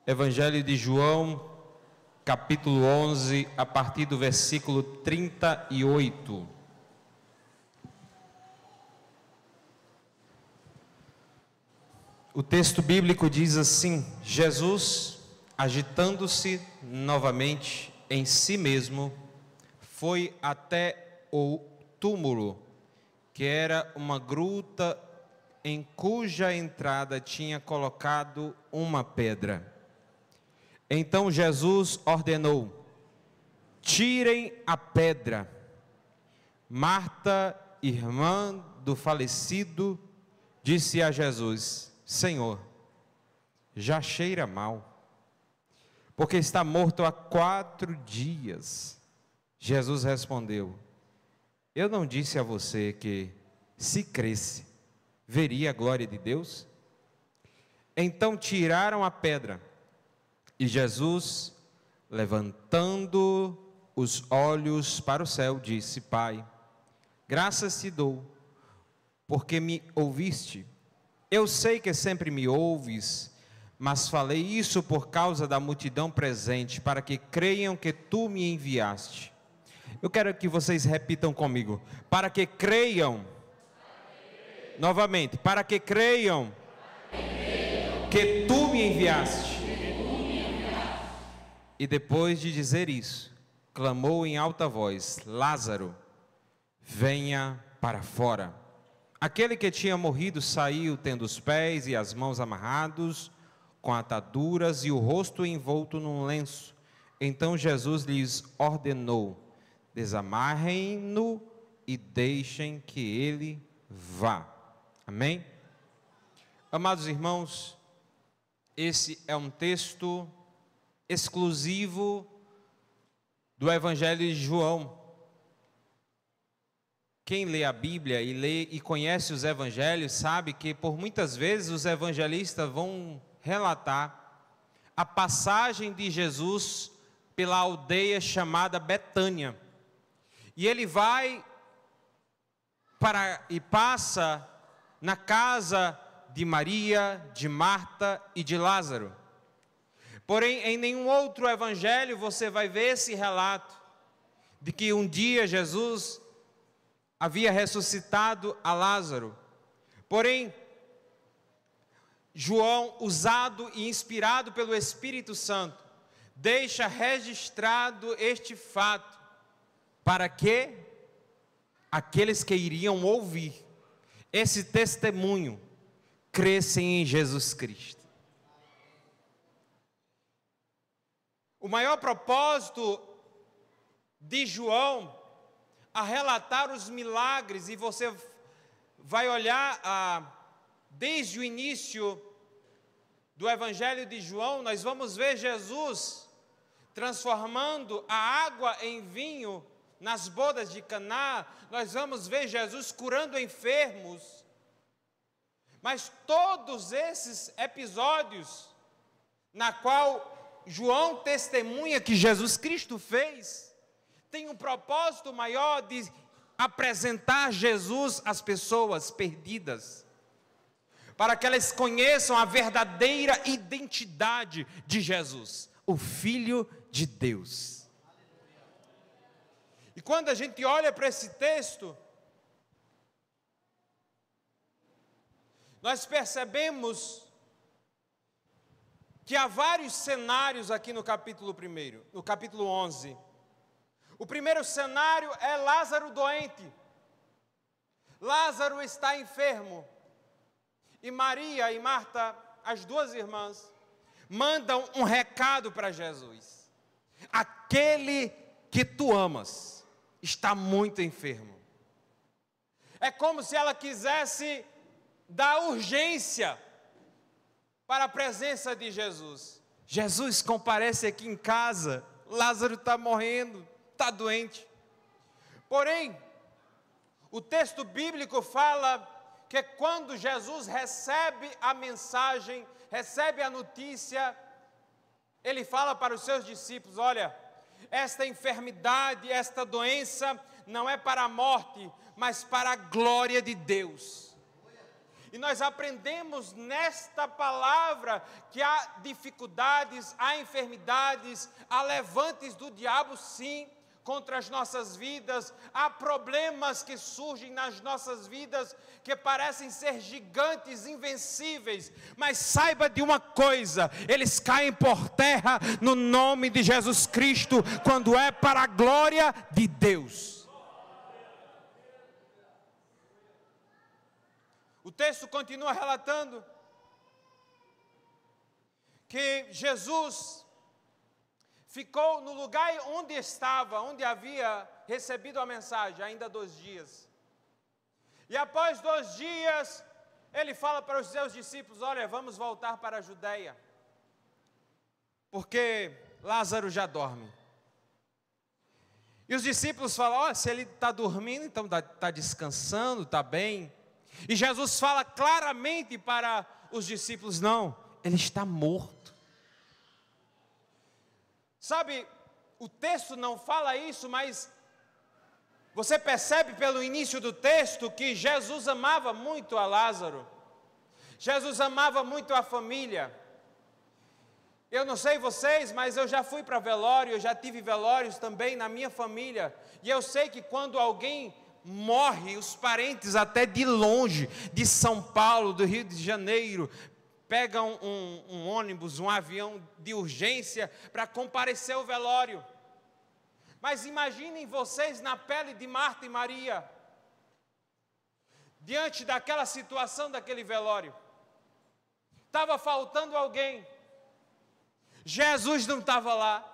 Evangelho de João, capítulo 11, a partir do versículo 38. O texto bíblico diz assim: Jesus, agitando-se novamente em si mesmo, foi até o túmulo, que era uma gruta em cuja entrada tinha colocado uma pedra. Então Jesus ordenou: tirem a pedra. Marta, irmã do falecido, disse a Jesus: Senhor, já cheira mal, porque está morto há 4 dias. Jesus respondeu: eu não disse a você que, se cresce, veria a glória de Deus? Então tiraram a pedra. E Jesus, levantando os olhos para o céu, disse: Pai, graças te dou, porque me ouviste. Eu sei que sempre me ouves, mas falei isso por causa da multidão presente, para que creiam que tu me enviaste. Eu quero que vocês repitam comigo: para que creiam. Novamente: para que creiam que tu me enviaste. E depois de dizer isso, clamou em alta voz: Lázaro, venha para fora. Aquele que tinha morrido saiu, tendo os pés e as mãos amarrados com ataduras e o rosto envolto num lenço. Então Jesus lhes ordenou: desamarrem-no e deixem que ele vá. Amém? Amados irmãos, esse é um texto exclusivo do Evangelho de João. Quem lê a Bíblia e conhece os Evangelhos sabe que por muitas vezes os evangelistas vão relatar a passagem de Jesus pela aldeia chamada Betânia. E ele vai e passa na casa de Maria, de Marta e de Lázaro. Porém, em nenhum outro evangelho você vai ver esse relato de que um dia Jesus havia ressuscitado a Lázaro. Porém, João, usado e inspirado pelo Espírito Santo, deixa registrado este fato para que aqueles que iriam ouvir esse testemunho crescem em Jesus Cristo. O maior propósito de João a relatar os milagres, e você vai olhar desde o início do Evangelho de João, nós vamos ver Jesus transformando a água em vinho nas bodas de Caná, nós vamos ver Jesus curando enfermos. Mas todos esses episódios na qual João testemunha que Jesus Cristo fez, tem um propósito maior de apresentar Jesus às pessoas perdidas, para que elas conheçam a verdadeira identidade de Jesus, o Filho de Deus. E quando a gente olha para esse texto, nós percebemos que há vários cenários aqui no capítulo 1, no capítulo 11. O primeiro cenário é Lázaro doente. Lázaro está enfermo. E Maria e Marta, as duas irmãs, mandam um recado para Jesus: aquele que tu amas está muito enfermo. É como se ela quisesse dar urgência para a presença de Jesus. Jesus, comparece aqui em casa, Lázaro está morrendo, está doente. Porém, o texto bíblico fala que quando Jesus recebe a mensagem, recebe a notícia, ele fala para os seus discípulos: olha, esta enfermidade, esta doença não é para a morte, mas para a glória de Deus. E nós aprendemos nesta palavra que há dificuldades, há enfermidades, há levantes do diabo, sim, contra as nossas vidas. Há problemas que surgem nas nossas vidas que parecem ser gigantes, invencíveis. Mas saiba de uma coisa: eles caem por terra no nome de Jesus Cristo, quando é para a glória de Deus. O texto continua relatando que Jesus ficou no lugar onde estava, onde havia recebido a mensagem, ainda 2 dias. E após 2 dias, ele fala para os seus discípulos: olha, vamos voltar para a Judeia, porque Lázaro já dorme. E os discípulos falam: olha, se ele está dormindo, então está descansando, está bem. E Jesus fala claramente para os discípulos: não, ele está morto. Sabe, o texto não fala isso, mas você percebe pelo início do texto que Jesus amava muito a Lázaro. Jesus amava muito a família. Eu não sei vocês, mas eu já fui para velório, eu já tive velórios também na minha família. E eu sei que quando alguém morre, os parentes até de longe, de São Paulo, do Rio de Janeiro, pegam um ônibus, um avião de urgência para comparecer ao velório. Mas imaginem vocês na pele de Marta e Maria, diante daquela situação daquele velório. Estava faltando alguém, Jesus não estava lá.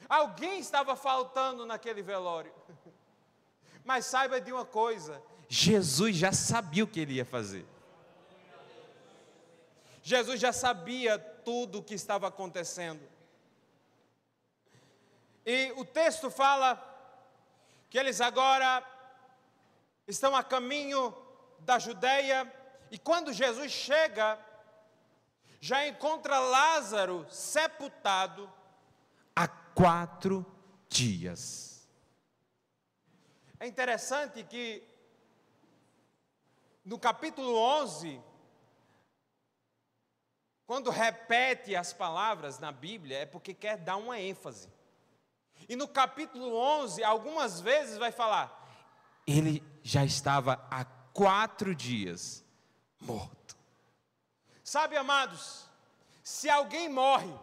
Alguém estava faltando naquele velório. Mas saiba de uma coisa: Jesus já sabia o que ele ia fazer. Jesus já sabia tudo o que estava acontecendo. E o texto fala que eles agora estão a caminho da Judeia. E quando Jesus chega, já encontra Lázaro sepultado há 4 dias. É interessante que no capítulo 11, quando repete as palavras na Bíblia, é porque quer dar uma ênfase. E no capítulo 11, algumas vezes vai falar: ele já estava há 4 dias morto. Sabe, amados, se alguém morre,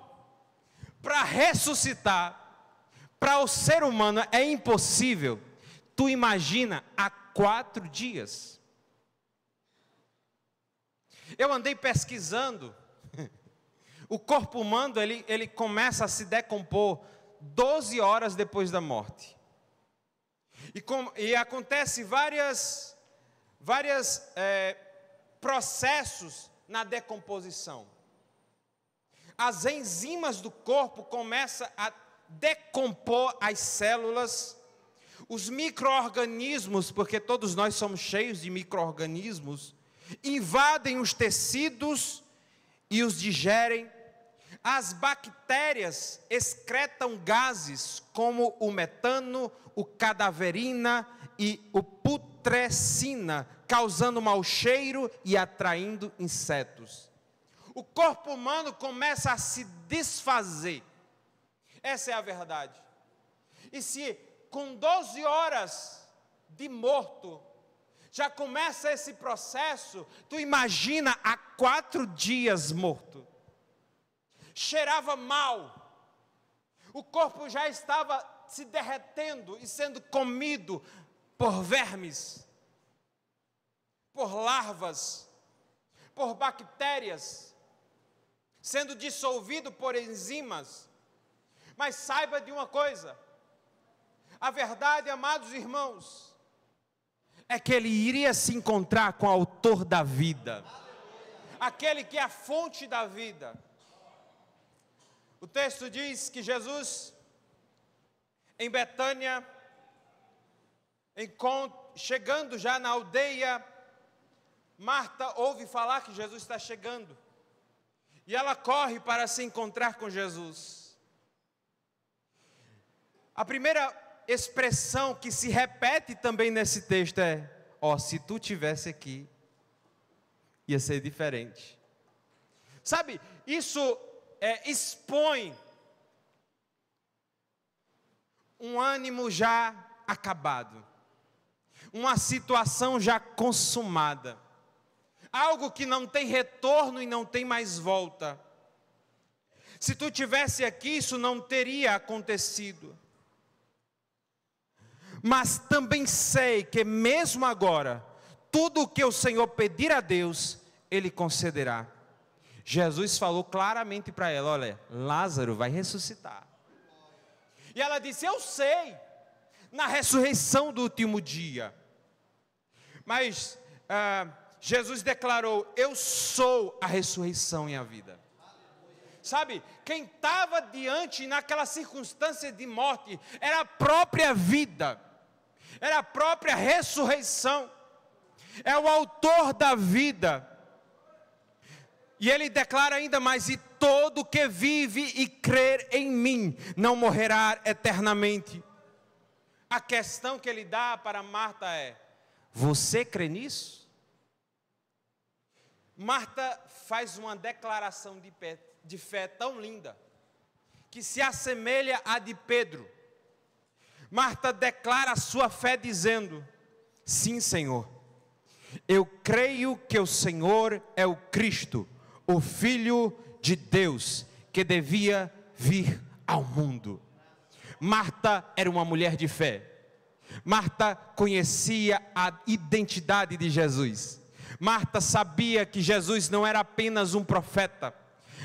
para ressuscitar, para o ser humano é impossível. Tu imagina há 4 dias. Eu andei pesquisando. O corpo humano, ele começa a se decompor 12 horas depois da morte. E acontece vários processos na decomposição. As enzimas do corpo começam a decompor as células, os micro-organismos, porque todos nós somos cheios de micro-organismos, invadem os tecidos e os digerem. As bactérias excretam gases como o metano, o cadaverina e o putrescina, causando mau cheiro e atraindo insetos. O corpo humano começa a se desfazer. Essa é a verdade. E se com 12 horas de morto já começa esse processo, tu imagina há 4 dias morto. Cheirava mal. O corpo já estava se derretendo e sendo comido por vermes, por larvas, por bactérias, sendo dissolvido por enzimas. Mas saiba de uma coisa: a verdade, amados irmãos, é que ele iria se encontrar com o autor da vida, aquele que é a fonte da vida. O texto diz que Jesus, em Betânia, chegando já na aldeia, Marta ouve falar que Jesus está chegando. E ela corre para se encontrar com Jesus. A primeira expressão que se repete também nesse texto é: se tu tivesse aqui, ia ser diferente. Sabe, isso expõe um ânimo já acabado, uma situação já consumada, algo que não tem retorno e não tem mais volta. Se tu tivesse aqui, isso não teria acontecido. Mas também sei que mesmo agora, tudo o que o Senhor pedir a Deus, Ele concederá. Jesus falou claramente para ela, olha, Lázaro vai ressuscitar. E ela disse, eu sei, na ressurreição do último dia. Mas Jesus declarou, eu sou a ressurreição e a vida. Sabe, quem estava diante naquela circunstância de morte, era a própria vida, era a própria ressurreição, é o autor da vida. E ele declara ainda mais, e todo que vive e crer em mim, não morrerá eternamente. A questão que ele dá para Marta é, você crê nisso? Marta faz uma declaração de fé tão linda, que se assemelha à de Pedro. Marta declara a sua fé dizendo, sim, Senhor, eu creio que o Senhor é o Cristo, o Filho de Deus, que devia vir ao mundo. Marta era uma mulher de fé. Marta conhecia a identidade de Jesus. Marta sabia que Jesus não era apenas um profeta.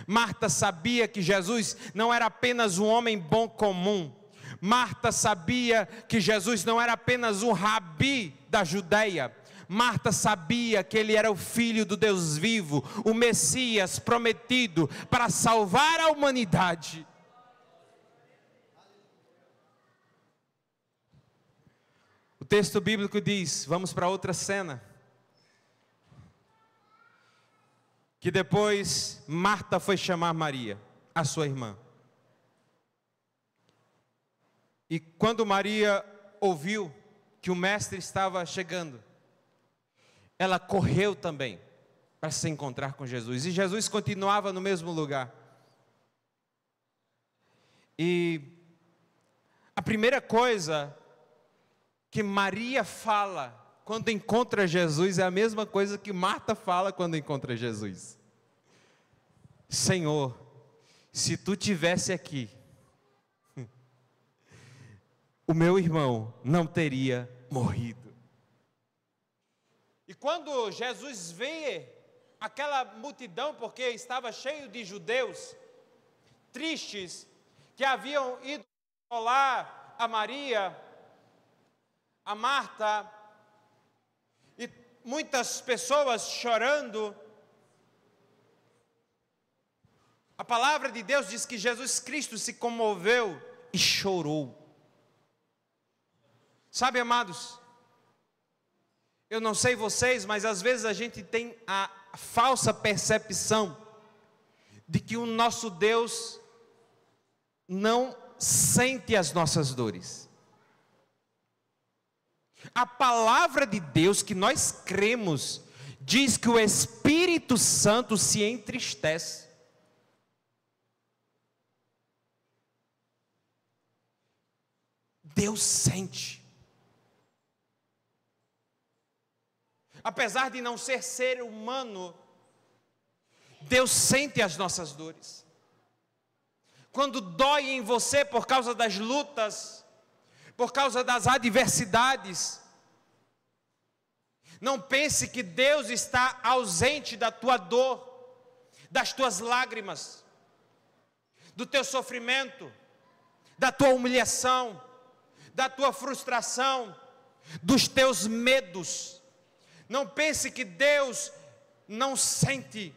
Marta sabia que Jesus não era apenas um homem bom comum. Marta sabia que Jesus não era apenas um rabi da Judeia. Marta sabia que ele era o Filho do Deus vivo, o Messias prometido para salvar a humanidade. O texto bíblico diz, vamos para outra cena, que depois Marta foi chamar Maria, a sua irmã. E quando Maria ouviu que o mestre estava chegando, ela correu também para se encontrar com Jesus. E Jesus continuava no mesmo lugar. E a primeira coisa que Maria fala quando encontra Jesus é a mesma coisa que Marta fala quando encontra Jesus. Senhor, se tu tivesse aqui, o meu irmão não teria morrido. E quando Jesus vê aquela multidão, porque estava cheio de judeus tristes, que haviam ido consolar a Maria, a Marta, e muitas pessoas chorando, a palavra de Deus diz que Jesus Cristo se comoveu e chorou. Sabe, amados, eu não sei vocês, mas às vezes a gente tem a falsa percepção de que o nosso Deus não sente as nossas dores. A palavra de Deus que nós cremos diz que o Espírito Santo se entristece. Deus sente. Apesar de não ser humano, Deus sente as nossas dores. Quando dói em você por causa das lutas, por causa das adversidades, não pense que Deus está ausente da tua dor, das tuas lágrimas, do teu sofrimento, da tua humilhação, da tua frustração, dos teus medos. Não pense que Deus não sente,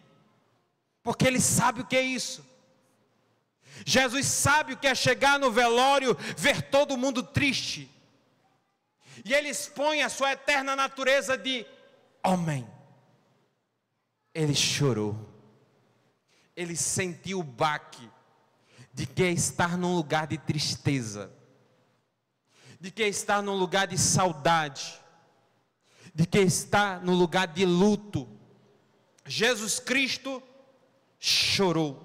porque Ele sabe o que é isso. Jesus sabe o que é chegar no velório, ver todo mundo triste, e Ele expõe a sua eterna natureza de homem. Ele chorou, Ele sentiu o baque de que estar num lugar de tristeza, de que estar num lugar de saudade, de quem está no lugar de luto. Jesus Cristo chorou.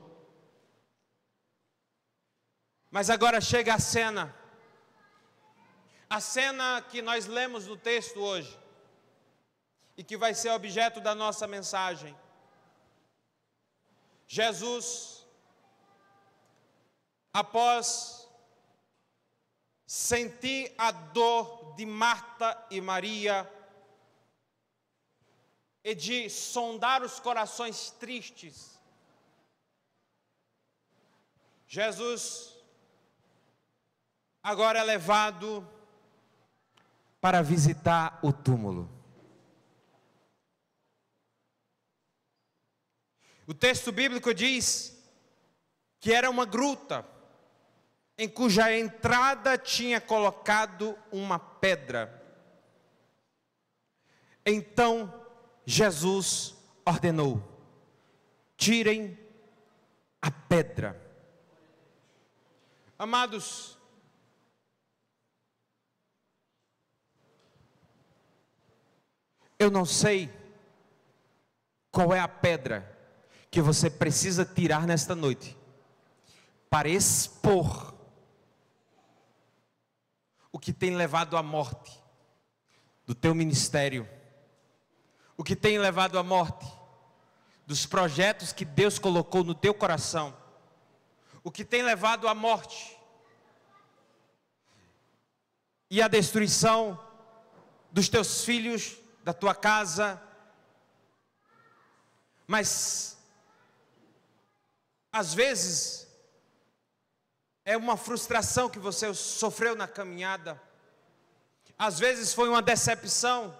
Mas agora chega a cena que nós lemos no texto hoje, e que vai ser objeto da nossa mensagem. Jesus, após sentir a dor de Marta e Maria, e de sondar os corações tristes, Jesus agora é levado para visitar o túmulo. O texto bíblico diz que era uma gruta, em cuja entrada tinha colocado uma pedra. Então Jesus ordenou: tirem a pedra. Amados, eu não sei qual é a pedra que você precisa tirar nesta noite para expor o que tem levado à morte do teu ministério, o que tem levado à morte dos projetos que Deus colocou no teu coração, o que tem levado à morte e à destruição dos teus filhos, da tua casa. Mas às vezes é uma frustração que você sofreu na caminhada, às vezes foi uma decepção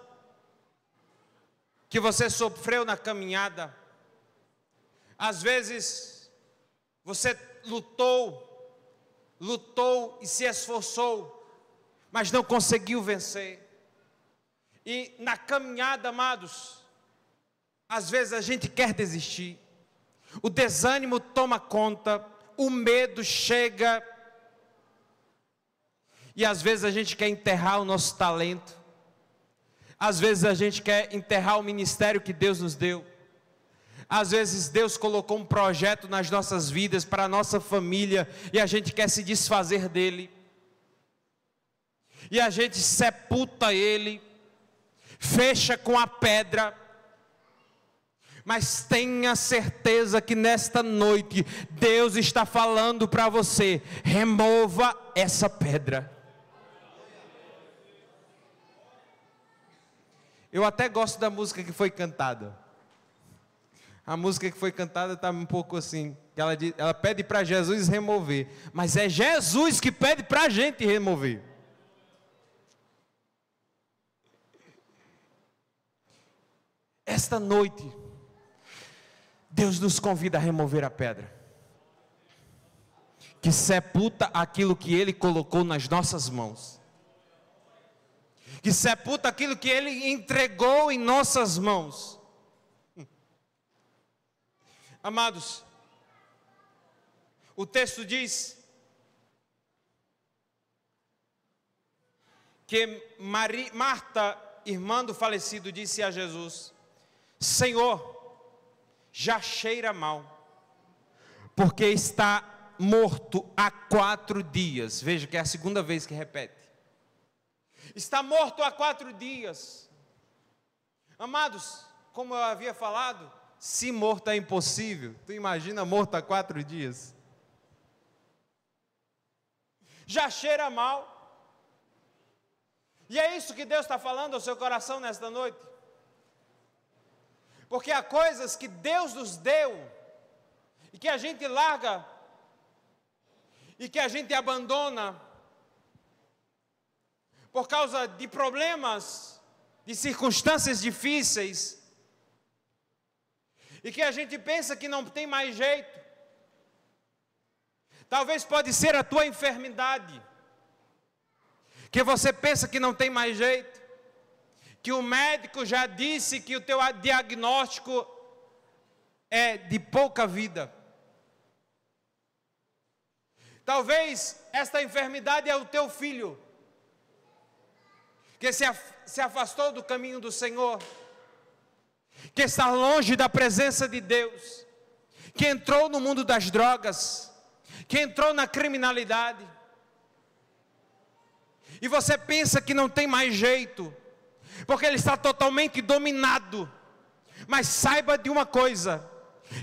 que você sofreu na caminhada, às vezes você lutou e se esforçou, mas não conseguiu vencer. E na caminhada, amados, às vezes a gente quer desistir, o desânimo toma conta, o medo chega, e às vezes a gente quer enterrar o nosso talento, às vezes a gente quer enterrar o ministério que Deus nos deu, às vezes Deus colocou um projeto nas nossas vidas, para a nossa família, e a gente quer se desfazer dele, e a gente sepulta ele, fecha com a pedra. Mas tenha certeza que nesta noite Deus está falando para você: remova essa pedra. Eu até gosto da música que foi cantada. A música que foi cantada está um pouco assim, ela pede para Jesus remover, mas é Jesus que pede para a gente remover. Esta noite Deus nos convida a remover a pedra que sepulta aquilo que Ele colocou nas nossas mãos, que sepulta aquilo que Ele entregou em nossas mãos. Amados, o texto diz que Marta, irmã do falecido, disse a Jesus: Senhor, já cheira mal, porque está morto há 4 dias. Veja que é a segunda vez que repete. Está morto há 4 dias. Amados, como eu havia falado, se morto é impossível, tu imagina morto há 4 dias. Já cheira mal. E é isso que Deus está falando ao seu coração nesta noite. Porque há coisas que Deus nos deu, e que a gente larga, e que a gente abandona, por causa de problemas, de circunstâncias difíceis, e que a gente pensa que não tem mais jeito. Talvez pode ser a tua enfermidade, que você pensa que não tem mais jeito, que o médico já disse que o teu diagnóstico é de pouca vida. Talvez esta enfermidade é o teu filho, que se afastou do caminho do Senhor, que está longe da presença de Deus, que entrou no mundo das drogas, que entrou na criminalidade, e você pensa que não tem mais jeito, porque ele está totalmente dominado. Mas saiba de uma coisa: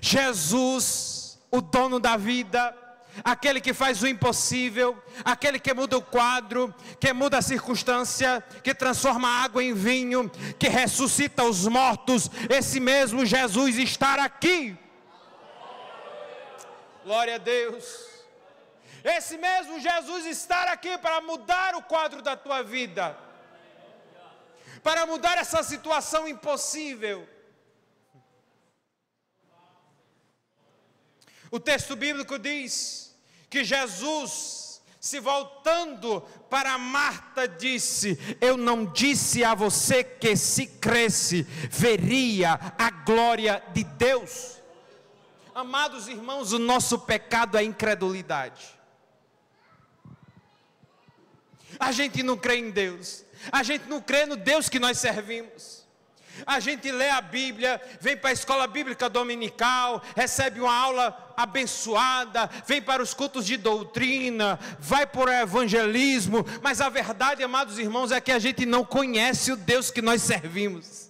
Jesus, o dono da vida, aquele que faz o impossível, aquele que muda o quadro, que muda a circunstância, que transforma a água em vinho, que ressuscita os mortos, esse mesmo Jesus está aqui. Glória a Deus. Esse mesmo Jesus está aqui para mudar o quadro da tua vida, para mudar essa situação impossível. O texto bíblico diz que Jesus, se voltando para Marta, disse: eu não disse a você que se cresce, veria a glória de Deus. Amados irmãos, o nosso pecado é incredulidade. A gente não crê em Deus, a gente não crê no Deus que nós servimos. A gente lê a Bíblia, vem para a escola bíblica dominical, recebe uma aula abençoada, vem para os cultos de doutrina, vai para o evangelismo, mas a verdade, amados irmãos, é que a gente não conhece o Deus que nós servimos.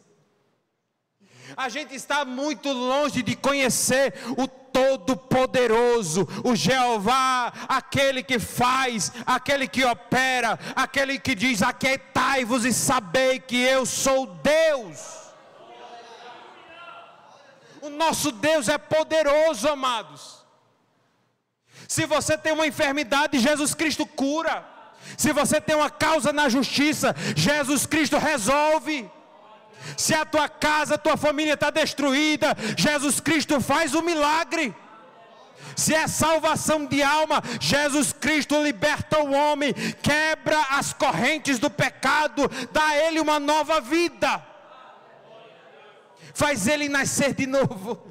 A gente está muito longe de conhecer o Todo-Poderoso, o Jeová, aquele que faz, aquele que opera, aquele que diz: aquietai-vos e sabei que eu sou Deus. O nosso Deus é poderoso, amados. Se você tem uma enfermidade, Jesus Cristo cura. Se você tem uma causa na justiça, Jesus Cristo resolve. Se a tua casa, a tua família está destruída, Jesus Cristo faz o milagre. Se é salvação de alma, Jesus Cristo liberta o homem, quebra as correntes do pecado, dá a ele uma nova vida, faz ele nascer de novo.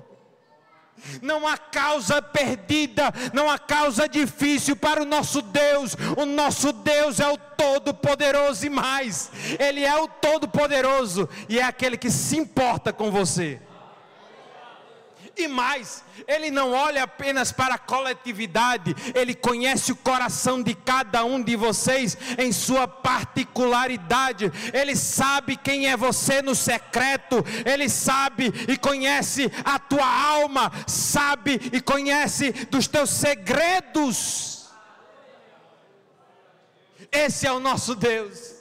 Não há causa perdida, não há causa difícil para o nosso Deus. O nosso Deus é o Todo-Poderoso e mais, Ele é o Todo-Poderoso e é aquele que se importa com você. E mais, Ele não olha apenas para a coletividade, Ele conhece o coração de cada um de vocês em sua particularidade. Ele sabe quem é você no secreto, Ele sabe e conhece a tua alma, sabe e conhece dos teus segredos. Esse é o nosso Deus.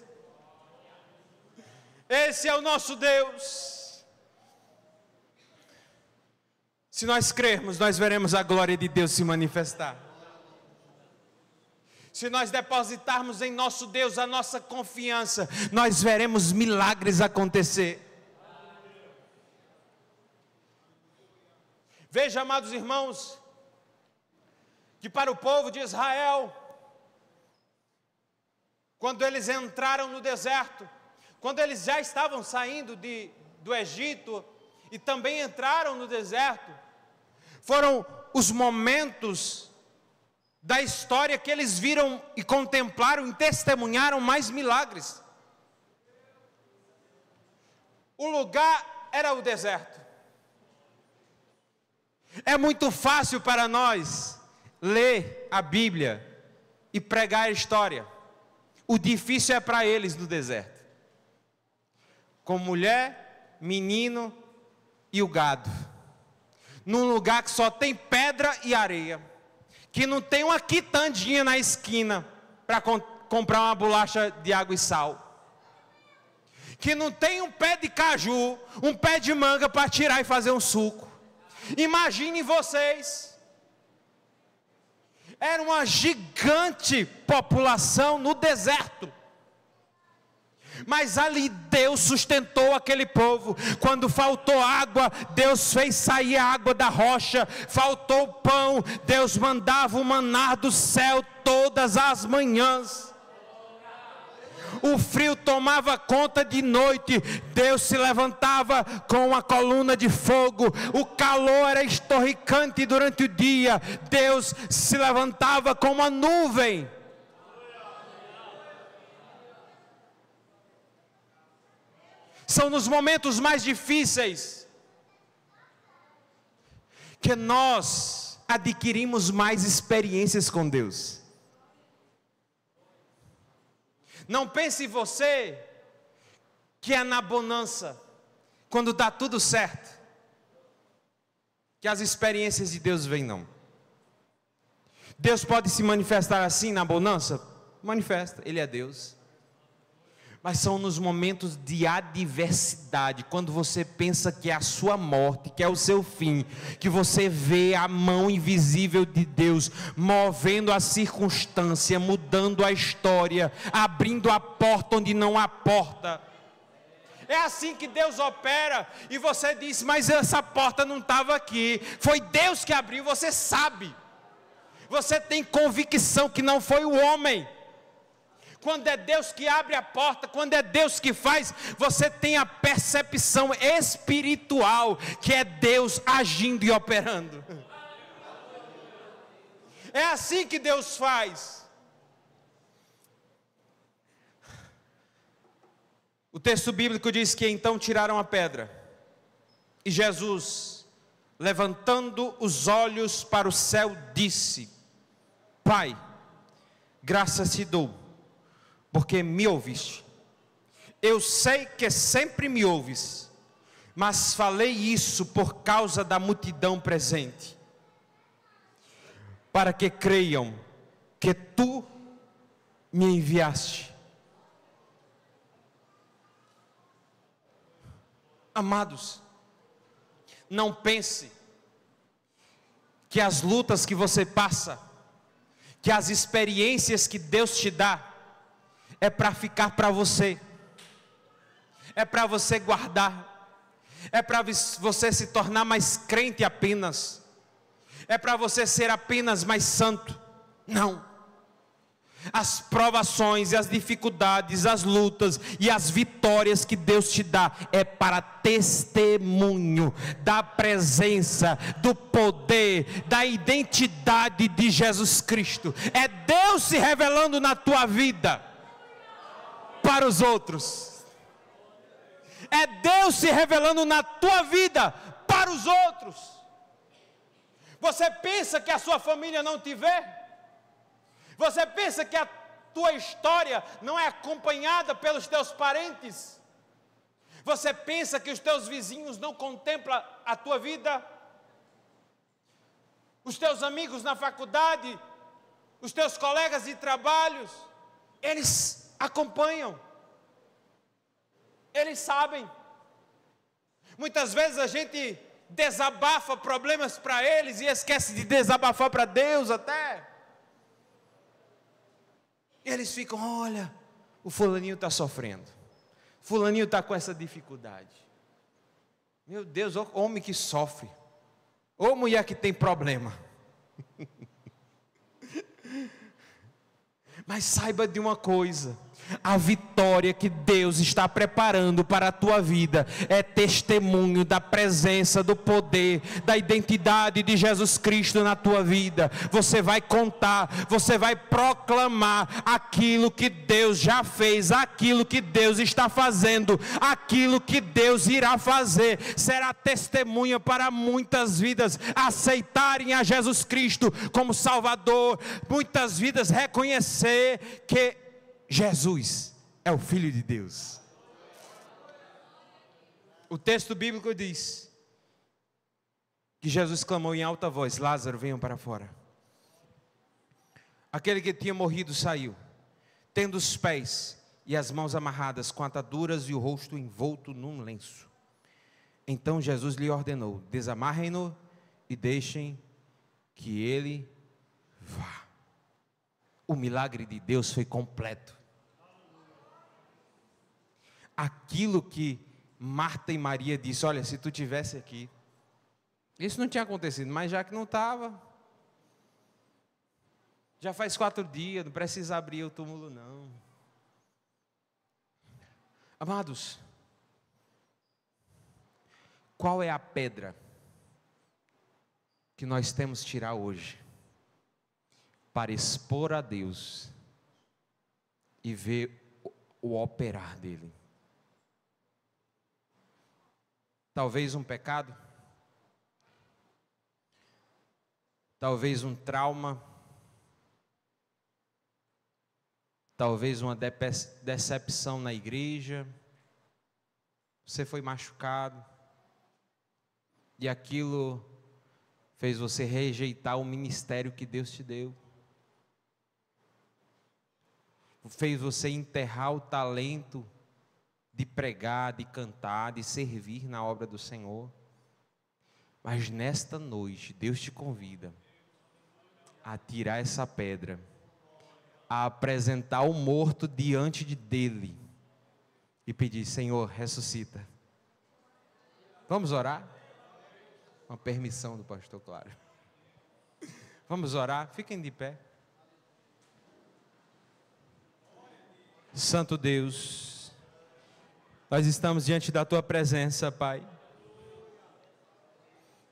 Esse é o nosso Deus. Se nós crermos, nós veremos a glória de Deus se manifestar. Se nós depositarmos em nosso Deus a nossa confiança, nós veremos milagres acontecer. Veja, amados irmãos, que para o povo de Israel, quando eles entraram no deserto, quando eles já estavam saindo do Egito e também entraram no deserto, foram os momentos da história que eles viram e contemplaram e testemunharam mais milagres. O lugar era o deserto. É muito fácil para nós ler a Bíblia e pregar a história. O difícil é para eles no deserto. Com mulher, menino e o gado. Num lugar que só tem pedra e areia, que não tem uma quitandinha na esquina para comprar uma bolacha de água e sal, que não tem um pé de caju, um pé de manga para tirar e fazer um suco. Imaginem vocês, era uma gigante população no deserto. Mas ali Deus sustentou aquele povo. Quando faltou água, Deus fez sair a água da rocha. Faltou pão, Deus mandava o maná do céu todas as manhãs. O frio tomava conta de noite, Deus se levantava com uma coluna de fogo. O calor era estorricante durante o dia, Deus se levantava com uma nuvem. São nos momentos mais difíceis que nós adquirimos mais experiências com Deus. Não pense você que é na bonança, quando está tudo certo, que as experiências de Deus vêm, não. Deus pode se manifestar assim na bonança? Manifesta, Ele é Deus. Mas são nos momentos de adversidade, quando você pensa que é a sua morte, que é o seu fim, que você vê a mão invisível de Deus movendo a circunstância, mudando a história, abrindo a porta onde não há porta. É assim que Deus opera, e você diz, mas essa porta não estava aqui, foi Deus que abriu, você sabe, você tem convicção que não foi o homem. Quando é Deus que abre a porta, quando é Deus que faz, você tem a percepção espiritual que é Deus agindo e operando. É assim que Deus faz. O texto bíblico diz que então tiraram a pedra, e Jesus, levantando os olhos para o céu, disse: Pai, graças te dou, porque me ouviste. Eu sei que sempre me ouves, mas falei isso por causa da multidão presente, para que creiam que tu me enviaste. Amados, não pense que as lutas que você passa, que as experiências que Deus te dá, é para ficar para você, é para você guardar, é para você se tornar mais crente apenas, é para você ser apenas mais santo. Não. As provações e as dificuldades, as lutas e as vitórias que Deus te dá, é para testemunho da presença, do poder, da identidade de Jesus Cristo. É Deus se revelando na tua vida para os outros. É Deus se revelando na tua vida para os outros. Você pensa que a sua família não te vê? Você pensa que a tua história não é acompanhada pelos teus parentes? Você pensa que os teus vizinhos não contemplam a tua vida? Os teus amigos na faculdade, os teus colegas de trabalhos, eles acompanham, eles sabem. Muitas vezes a gente desabafa problemas para eles e esquece de desabafar para Deus até. E eles ficam, olha, o fulaninho está sofrendo, fulaninho está com essa dificuldade. Meu Deus, o homem que sofre, ou mulher que tem problema. Mas saiba de uma coisa: a vitória que Deus está preparando para a tua vida é testemunho da presença, do poder, da identidade de Jesus Cristo na tua vida. Você vai contar, você vai proclamar aquilo que Deus já fez, aquilo que Deus está fazendo, aquilo que Deus irá fazer. Será testemunha para muitas vidas aceitarem a Jesus Cristo como Salvador, muitas vidas reconhecer que Jesus é o Filho de Deus. O texto bíblico diz que Jesus clamou em alta voz: Lázaro, venham para fora. Aquele que tinha morrido saiu, tendo os pés e as mãos amarradas com ataduras e o rosto envolto num lenço. Então Jesus lhe ordenou: desamarrem-no e deixem que ele vá. O milagre de Deus foi completo. Aquilo que Marta e Maria disse: olha, se tu tivesse aqui, isso não tinha acontecido, mas já que não estava, já faz 4 dias, não precisa abrir o túmulo não. Amados, qual é a pedra que nós temos que tirar hoje para expor a Deus e ver o operar dele? Talvez um pecado, talvez um trauma, talvez uma decepção na igreja. Você foi machucado e aquilo fez você rejeitar o ministério que Deus te deu. Fez você enterrar o talento de pregar, de cantar, de servir na obra do Senhor. Mas nesta noite, Deus te convida a tirar essa pedra, a apresentar o morto diante dele e pedir: Senhor, ressuscita. Vamos orar? Uma permissão do pastor Claro. Vamos orar? Fiquem de pé. Santo Deus, nós estamos diante da tua presença, Pai,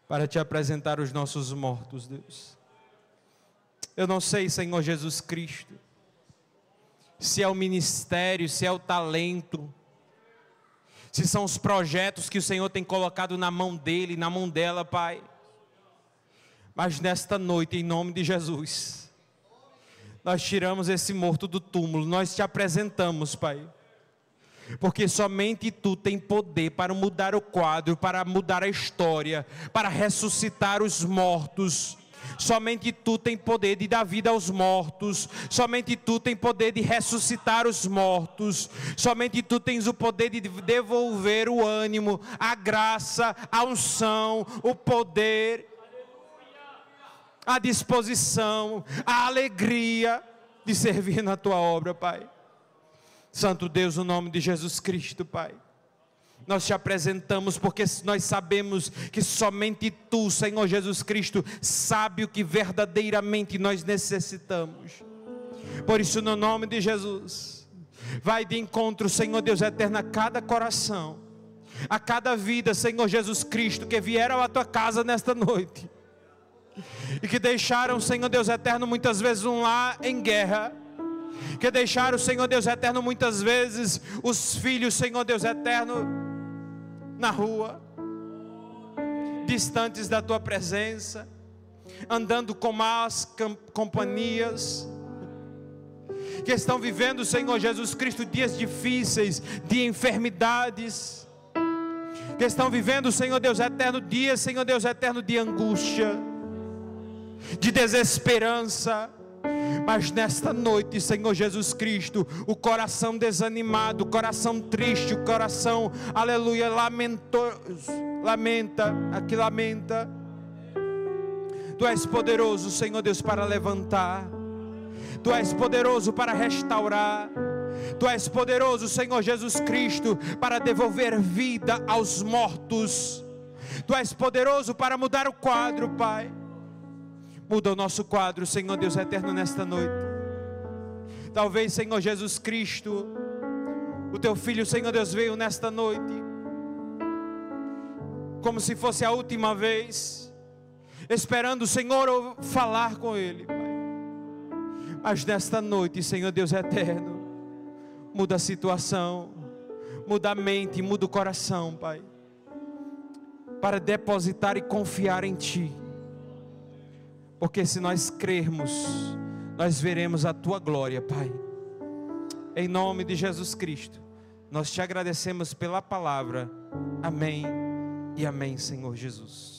para te apresentar os nossos mortos, Deus. Eu não sei, Senhor Jesus Cristo, se é o ministério, se é o talento, se são os projetos que o Senhor tem colocado na mão dele, na mão dela, Pai. Mas nesta noite, em nome de Jesus, nós tiramos esse morto do túmulo, nós te apresentamos, Pai. Porque somente Tu tem poder para mudar o quadro, para mudar a história, para ressuscitar os mortos. Somente Tu tem poder de dar vida aos mortos. Somente Tu tem poder de ressuscitar os mortos. Somente Tu tens o poder de devolver o ânimo, a graça, a unção, o poder, a disposição, a alegria de servir na Tua obra, Pai. Santo Deus, no nome de Jesus Cristo, Pai, nós te apresentamos porque nós sabemos que somente Tu, Senhor Jesus Cristo, sabe o que verdadeiramente nós necessitamos. Por isso, no nome de Jesus, vai de encontro, Senhor Deus eterno, a cada coração, a cada vida, Senhor Jesus Cristo, que vieram à Tua casa nesta noite e que deixaram, Senhor Deus eterno, muitas vezes um lar em guerra, que deixaram, Senhor Deus eterno, muitas vezes os filhos, Senhor Deus eterno, na rua, distantes da Tua presença, andando com más companhias, que estão vivendo, Senhor Jesus Cristo, dias difíceis, de enfermidades, que estão vivendo, Senhor Deus eterno, dias, Senhor Deus eterno, de angústia, de desesperança. Mas nesta noite, Senhor Jesus Cristo, o coração desanimado, o coração triste, o coração, aleluia, lamenta, Tu és poderoso, Senhor Deus, para levantar, Tu és poderoso para restaurar, Tu és poderoso, Senhor Jesus Cristo, para devolver vida aos mortos, Tu és poderoso para mudar o quadro, Pai. Muda o nosso quadro, Senhor Deus eterno, nesta noite. Talvez, Senhor Jesus Cristo, o Teu Filho, Senhor Deus, veio nesta noite como se fosse a última vez, esperando o Senhor falar com Ele, Pai. Mas nesta noite, Senhor Deus eterno, muda a situação, muda a mente, muda o coração, Pai, para depositar e confiar em Ti. Porque se nós crermos, nós veremos a Tua glória, Pai. Em nome de Jesus Cristo, nós Te agradecemos pela palavra. Amém e amém, Senhor Jesus.